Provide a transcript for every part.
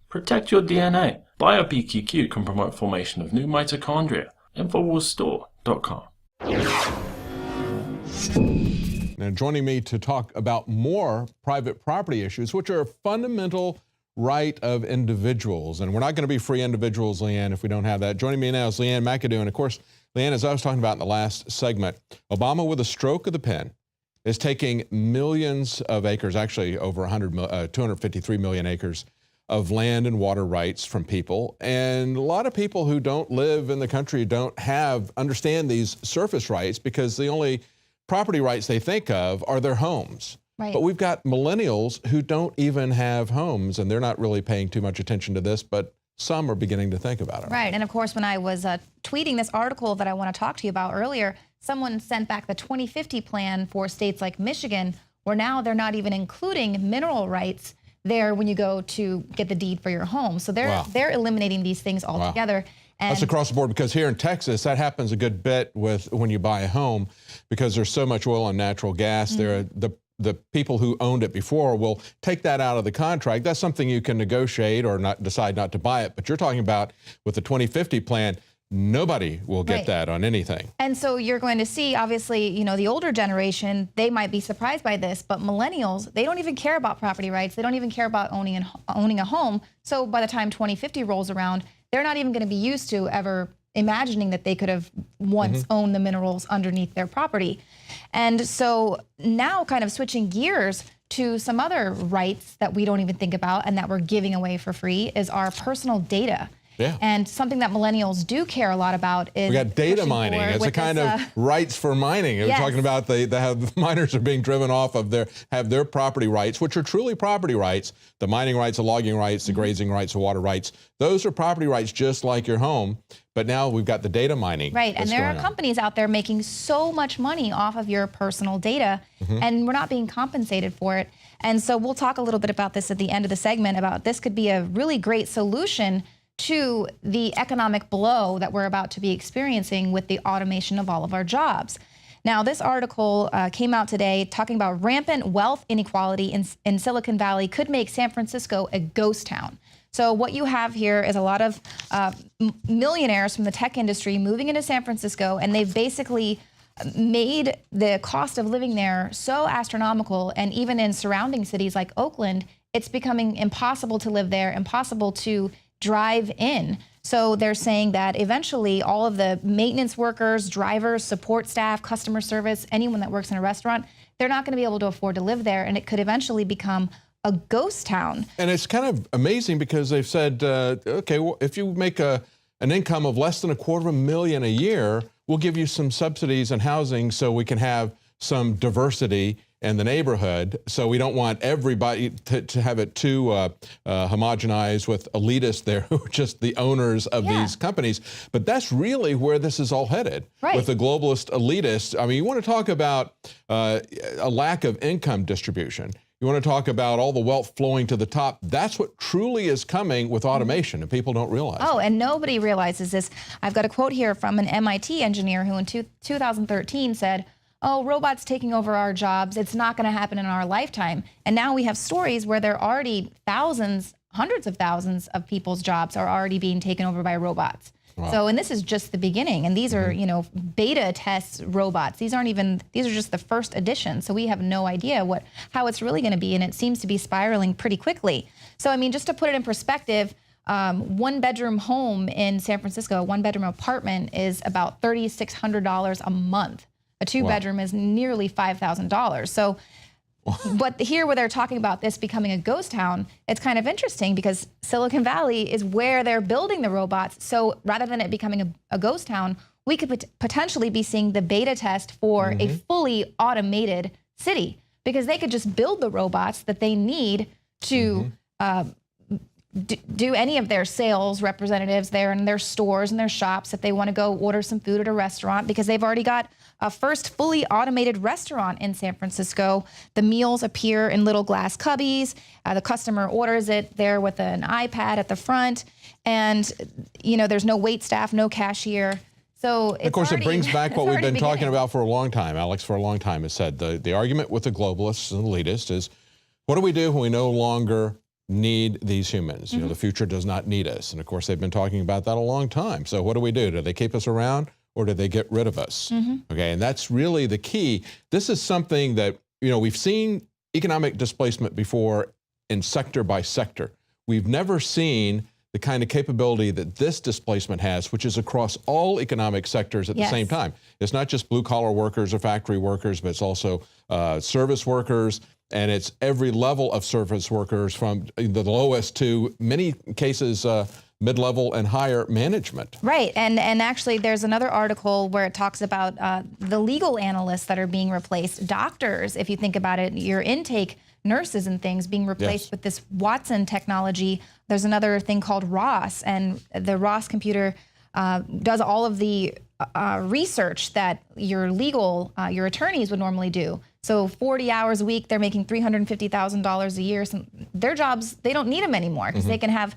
Protect your DNA. BioPQQ can promote formation of new mitochondria. Infowarsstore.com. Now, joining me to talk about more private property issues, which are a fundamental right of individuals. And we're not going to be free individuals, Leanne, if we don't have that. Joining me now is Leanne McAdoo. And of course, Leanne, as I was talking about in the last segment, Obama, with a stroke of the pen, is taking millions of acres, actually over 253 million acres of land and water rights from people. And a lot of people who don't live in the country don't understand these surface rights, because the only property rights they think of are their homes. Right. But we've got millennials who don't even have homes, and they're not really paying too much attention to this, but some are beginning to think about it. Right, and of course, when I was tweeting this article that I want to talk to you about earlier, someone sent back the 2050 plan for states like Michigan, where now they're not even including mineral rights there when you go to get the deed for your home. So they're eliminating these things altogether. Wow. And that's across the board, because here in Texas, that happens a good bit when you buy a home, because there's so much oil and natural gas there. The people who owned it before will take that out of the contract. That's something you can negotiate or not decide not to buy it. But you're talking about with the 2050 plan, nobody will get that on anything. And so you're going to see, obviously, you know, the older generation, they might be surprised by this, but millennials, they don't even care about property rights. They don't even care about owning a home. So by the time 2050 rolls around, they're not even going to be used to ever imagining that they could have once owned the minerals underneath their property. And so now, kind of switching gears to some other rights that we don't even think about and that we're giving away for free, is our personal data. Yeah. And something that millennials do care a lot about is... We got data mining as a kind of rights for mining. We're talking about how the miners are being driven off of their property rights, which are truly property rights. The mining rights, the logging rights, the grazing rights, the water rights. Those are property rights just like your home. But now we've got the data mining. Right, and there are companies out there making so much money off of your personal data, and we're not being compensated for it. And so we'll talk a little bit about this at the end of the segment, about this could be a really great solution to the economic blow that we're about to be experiencing with the automation of all of our jobs. Now, this article came out today talking about rampant wealth inequality in Silicon Valley could make San Francisco a ghost town. So what you have here is a lot of millionaires from the tech industry moving into San Francisco, and they've basically made the cost of living there so astronomical, and even in surrounding cities like Oakland, it's becoming impossible to live there, impossible to drive in. So they're saying that eventually all of the maintenance workers, drivers, support staff, customer service, anyone that works in a restaurant, they're not going to be able to afford to live there, and it could eventually become a ghost town. And it's kind of amazing, because they've said, okay, well, if you make an income of less than $250,000 a year, we'll give you some subsidies and housing so we can have some diversity in the neighborhood. So we don't want everybody to have it too homogenized with elitists there who are just the owners of these companies. But that's really where this is all headed, with the globalist elitists. I mean, you want to talk about a lack of income distribution. You want to talk about all the wealth flowing to the top. That's what truly is coming with automation, and people don't realize it. And nobody realizes this. I've got a quote here from an MIT engineer who in 2013 said, "Oh, robots taking over our jobs, it's not going to happen in our lifetime." And now we have stories where there are already thousands, hundreds of thousands of people's jobs are already being taken over by robots. Wow. So, and this is just the beginning. And these are, you know, beta test robots. These are just the first edition. So we have no idea how it's really going to be. And it seems to be spiraling pretty quickly. So, I mean, just to put it in perspective, one-bedroom home in San Francisco, a one-bedroom apartment is about $3,600 a month. A two-bedroom is nearly $5,000. So, but here where they're talking about this becoming a ghost town, it's kind of interesting, because Silicon Valley is where they're building the robots. So rather than it becoming a ghost town, we could potentially be seeing the beta test for a fully automated city, because they could just build the robots that they need to do any of their sales representatives there in their stores and their shops if they want to go order some food at a restaurant, because they've already got a first fully automated restaurant in San Francisco. The meals appear in little glass cubbies. The customer orders it there with an iPad at the front. And, you know, there's no wait staff, no cashier. So it's of course, it brings back what we've been talking about for a long time. Alex, for a long time, has said the argument with the globalists and elitists is, what do we do when we no longer need these humans. You know, the future does not need us. And of course, they've been talking about that a long time. So what do? Do they keep us around or do they get rid of us? Okay, and that's really the key. This is something that, you know, we've seen economic displacement before in sector by sector. We've never seen the kind of capability that this displacement has, which is across all economic sectors at the same time. It's not just blue collar workers or factory workers, but it's also service workers, and it's every level of service workers from the lowest to many cases mid-level and higher management. Right, and actually there's another article where it talks about the legal analysts that are being replaced. Doctors, if you think about it, your intake nurses and things being replaced with this Watson technology. There's another thing called Ross, and the Ross computer does all of the research that your attorneys would normally do. So 40 hours a week, they're making $350,000 a year. So their jobs, they don't need them anymore because they can have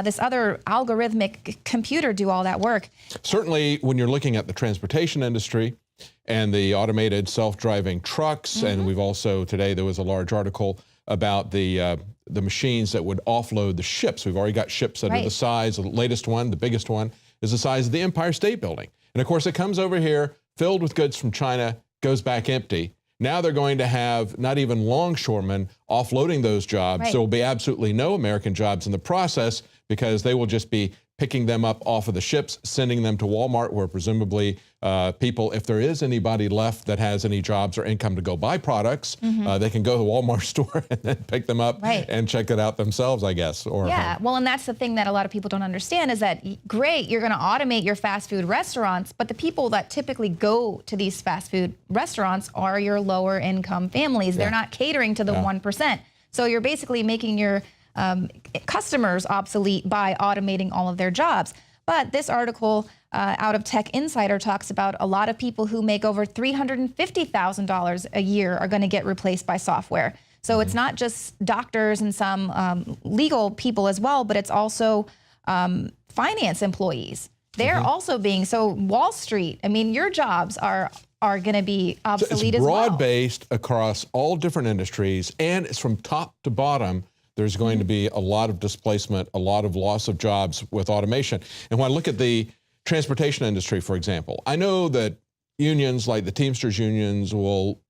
this other algorithmic computer do all that work. Certainly, when you're looking at the transportation industry and the automated self-driving trucks, and we've also, today there was a large article about the machines that would offload the ships. We've already got ships that are the size, the latest one, the biggest one, is the size of the Empire State Building. And of course, it comes over here, filled with goods from China, goes back empty. Now they're going to have not even longshoremen offloading those jobs. There will be absolutely no American jobs in the process because they will just be picking them up off of the ships, sending them to Walmart, where presumably people, if there is anybody left that has any jobs or income to go buy products, they can go to the Walmart store and then pick them up and check it out themselves, I guess. Or, well, and that's the thing that a lot of people don't understand is that, great, you're going to automate your fast food restaurants, but the people that typically go to these fast food restaurants are your lower income families. They're not catering to the 1%. So you're basically making your customers obsolete by automating all of their jobs. But this article out of Tech Insider talks about a lot of people who make over $350,000 a year are going to get replaced by software. So it's not just doctors and some legal people as well, but it's also finance employees. They're also being, so Wall Street, I mean, your jobs are going to be obsolete as well. It's broad-based across all different industries, and it's from top to bottom. There's going to be a lot of displacement, a lot of loss of jobs with automation. And when I look at the transportation industry, for example, I know that unions like the Teamsters unions will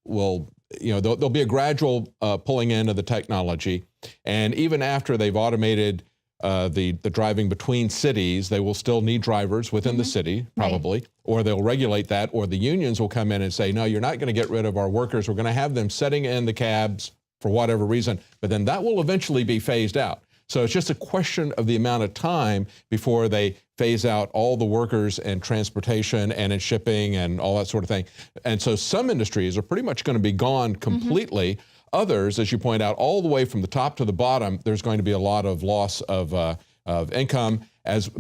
you know, there'll be a gradual pulling in of the technology. And even after they've automated the driving between cities, they will still need drivers within the city, probably, or they'll regulate that, or the unions will come in and say, no, you're not going to get rid of our workers. We're going to have them setting in the cabs for whatever reason, but then that will eventually be phased out. So it's just a question of the amount of time before they phase out all the workers in transportation and in shipping and all that sort of thing. And so some industries are pretty much going to be gone completely. Others, as you point out, all the way from the top to the bottom, there's going to be a lot of loss of income,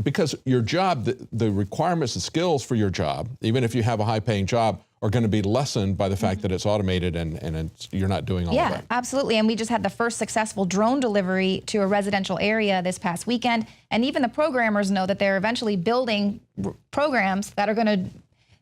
because your job, the requirements and skills for your job, even if you have a high-paying job, are going to be lessened by the fact that it's automated and you're not doing all of that. Yeah, absolutely. And we just had the first successful drone delivery to a residential area this past weekend. And even the programmers know that they're eventually building programs that are going to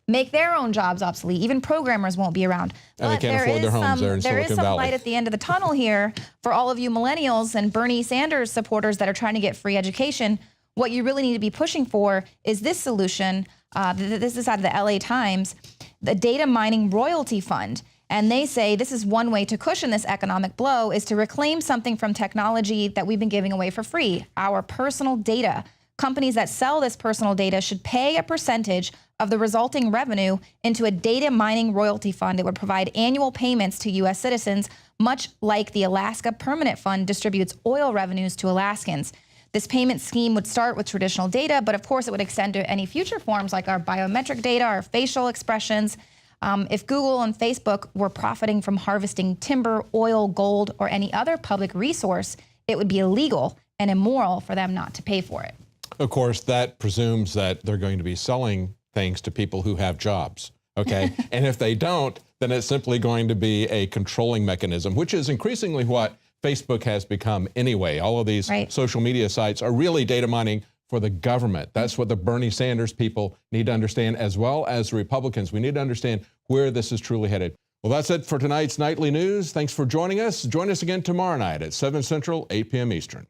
make their own jobs obsolete. Even programmers won't be around. And they can't afford their homes there in Silicon Valley. There is some light at the end of the tunnel here for all of you millennials and Bernie Sanders supporters that are trying to get free education. What you really need to be pushing for is this solution. This is out of the LA Times, the data mining royalty fund. And they say this is one way to cushion this economic blow is to reclaim something from technology that we've been giving away for free, our personal data. Companies that sell this personal data should pay a percentage of the resulting revenue into a data mining royalty fund that would provide annual payments to U.S. citizens, much like the Alaska Permanent Fund distributes oil revenues to Alaskans. This payment scheme would start with traditional data, but of course it would extend to any future forms like our biometric data, our facial expressions. If Google and Facebook were profiting from harvesting timber, oil, gold, or any other public resource, it would be illegal and immoral for them not to pay for it. Of course, that presumes that they're going to be selling things to people who have jobs, okay? And if they don't, then it's simply going to be a controlling mechanism, which is increasingly what Facebook has become anyway. All of these social media sites are really data mining for the government. That's what the Bernie Sanders people need to understand, as well as the Republicans. We need to understand where this is truly headed. Well, that's it for tonight's Nightly News. Thanks for joining us. Join us again tomorrow night at 7 Central, 8 p.m. Eastern.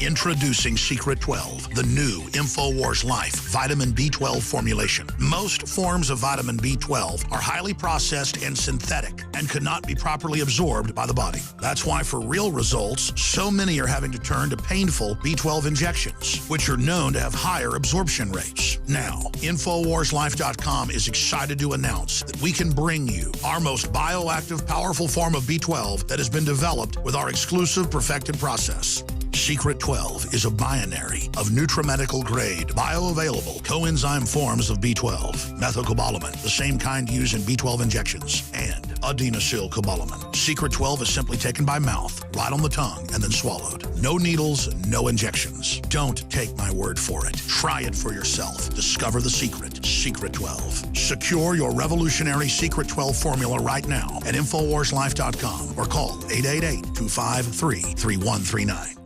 Introducing Secret 12, the new Infowars Life vitamin B12 formulation. Most forms of vitamin B12 are highly processed and synthetic and could not be properly absorbed by the body. That's why for real results, so many are having to turn to painful B12 injections, which are known to have higher absorption rates. Now, InfowarsLife.com is excited to announce that we can bring you our most bioactive, powerful form of B12 that has been developed with our exclusive perfected process. Secret 12 is a binary of nutramedical grade, bioavailable coenzyme forms of B12, methylcobalamin, the same kind used in B12 injections, and adenosylcobalamin. Secret 12 is simply taken by mouth, right on the tongue, and then swallowed. No needles, no injections. Don't take my word for it. Try it for yourself. Discover the secret. Secret 12. Secure your revolutionary Secret 12 formula right now at InfowarsLife.com or call 888-253-3139.